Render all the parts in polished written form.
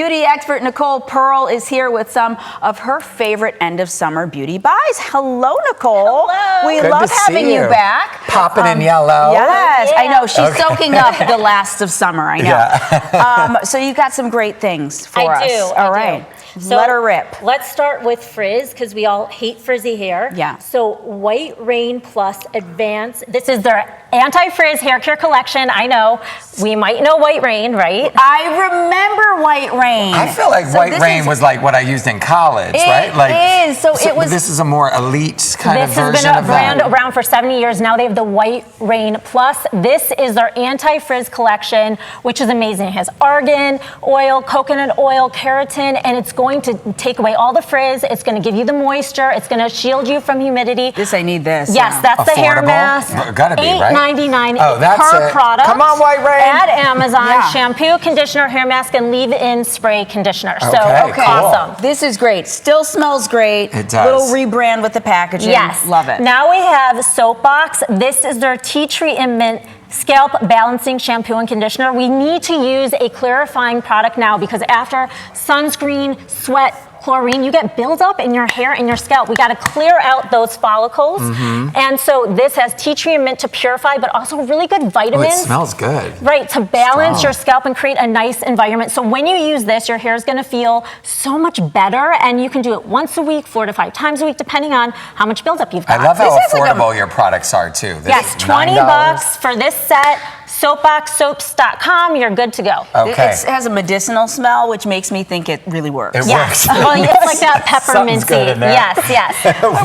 Beauty expert Nicole Pearl is here with some of her favorite end of summer beauty buys. Hello, Nicole. Hello. We Good love having you back. Popping in yellow. Yes, Yeah. I know. She's soaking up the last of summer. I know. Yeah. So you got some great things for us. I do. All right. So let her rip. Let's start with frizz because we all hate frizzy hair. Yeah. So White Rain Plus Advanced. This is their anti-frizz hair care collection. I know. We might know White Rain, right? I remember White Rain. I feel like White Rain was like what I used in college, right? Like, it is. So it was. This is a more elite kind of version This has been a of brand that. around for 70 years. Now they have the White Rain Plus. This is their anti-frizz collection, which is amazing. It has argan oil, coconut oil, keratin, and it's going to take away all the frizz. It's going to give you the moisture. It's going to shield you from humidity. I need this. Yes, that's the hair Affordable? mask. Gotta be, right? $8.99 Oh, that's per it. product. Come on, White Rain. At Amazon, Yeah. shampoo, conditioner, hair mask, and leave-in spray conditioner. Okay, So cool. awesome. This is great. Still smells great. It does. Little rebrand with the packaging. Yes. Love it. Now we have Soapbox. This is their tea tree and mint scalp balancing shampoo and conditioner. We need to use a clarifying product now because after sunscreen, sweat, chlorine, you get buildup in your hair and your scalp. We got to clear out those follicles. And so this has tea tree and mint to purify, but also really good Oh, vitamins. it smells good. Right, to balance Strong. your scalp and create a nice environment. So when you use this, your hair is going to feel so much better, and you can do it once a week, 4 to 5 times a week, depending on how much buildup you've got. I love how This is like affordable your products are too. This Yes, is $20 $9. for this set. Soapboxsoaps.com, you're good to go. Okay. It has a medicinal smell, which makes me think it really works. It Yes, works. well, it's like that Something's pepperminty. good in there. Yes.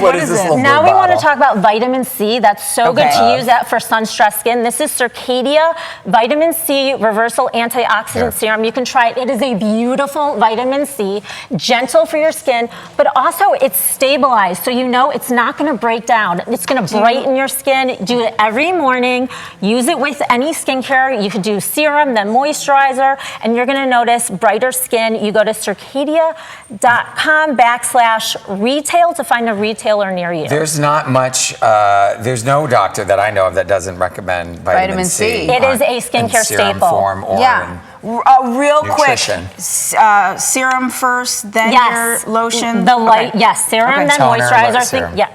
What is this little Now blue we want to bottle? talk about vitamin C. That's so good Okay. to use that for sun-stressed skin. This is Circadia Vitamin C Reversal Antioxidant Serum. You can try it. It is a beautiful vitamin C, gentle for your skin, but also it's stabilized, so you know it's not going to break down. It's going to brighten your skin. Do it every morning. Use it with any skincare. You could do serum, then moisturizer, and you're going to notice brighter skin. You go to circadia.com/retail to find a retailer near you. There's not much, there's no doctor that I know of that doesn't recommend vitamin C. It is a skincare in serum staple. form or Yeah. Real quick, nutrition. serum first, then your lotion. The light, Okay. yes, serum, Okay. then Toner, moisturizer. light serum. Yeah.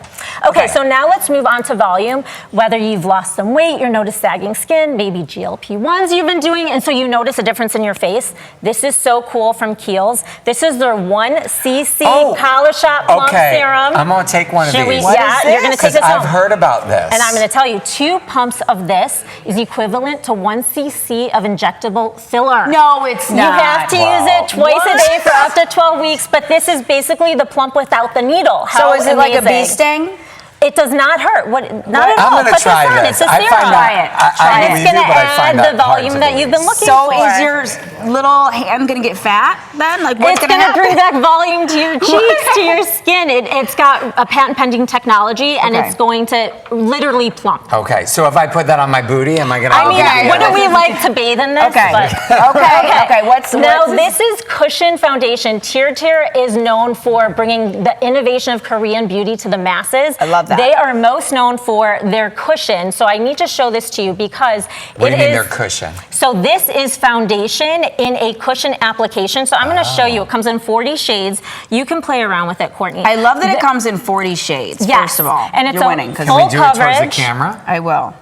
Okay, Okay. so now let's move on to volume. Whether you've lost some weight, you're notice sagging skin, maybe GLP-1s you've been doing, and so you notice a difference in your face. This is so cool from Kiehl's. This is their 1cc Color Shot Plump Serum. I'm gonna take one of Should we- these. yeah, you're gonna take Because this I've home. heard about this. And I'm going to tell you, 2 pumps of this is equivalent to 1cc of injectable filler. No, it's You not. have to use it twice a day for up to 12 weeks, but this is basically the plump without the needle. So How is it like a bee amazing. sting? It does not hurt. Not at all. I'm gonna Put try this on. this. It's a I serum. find that- Try it. I And believe it's going you, to but I add find the that hard volume to that you've been believe. looking So for. is your little hand gonna get fat then? Like what's It's gonna going to happen? bring back volume to your cheeks, to your skin. It's got a patent pending technology, and Okay. it's going to literally plump. Okay, so if I put that on my booty, am I gonna? I mean, Okay. wouldn't we like to bathe in this? Okay. But- Okay. What's Now, this? this is Cushion Foundation. Tier is known for bringing the innovation of Korean beauty to the masses. I love that. They are most known for their cushion. So I need to show this to you because What do you it mean is- they're cushion? So this is foundation in a cushion application. So I'm going to show you. It comes in 40 shades. You can play around with it, Courtney. I love that it comes in 40 shades. Yes. First of all, And it's you're a winning. 'Cause full Can we do it towards the coverage. camera? I will.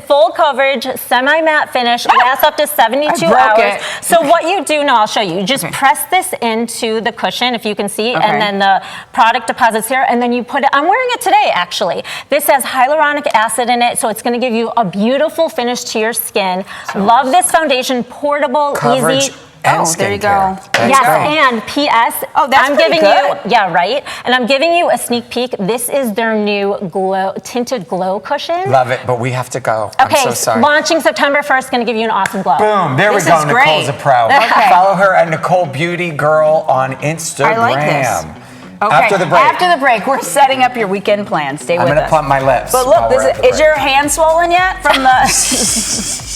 Full coverage, semi-matte finish, lasts up to 72 I broke hours. it. So what you do, now I'll show you. You just Okay. press this into the cushion, if you can see, Okay. and then the product deposits here, and then you put it, I'm wearing it today, actually. This has hyaluronic acid in it, so it's gonna give you a beautiful finish to your skin. Love this foundation, portable, Coverage easy. and Oh, there you skincare. go. That's Yes, great. and P.S. Oh, that's I'm pretty giving good. you, yeah, right. And I'm giving you a sneak peek. This is their new tinted glow cushion. Love it, but we have to go. Okay, I'm so sorry. launching September 1st, going to give you an awesome glow. Boom, there This we go. is great. Nicole's a pro. Okay. Follow her at Nicole Beauty Girl on Instagram. I like this. Okay. After the break. After the break, we're setting up your weekend plan. Stay I'm with gonna us. plump my lips. But while look, we're at the is break. your hand swollen yet from the?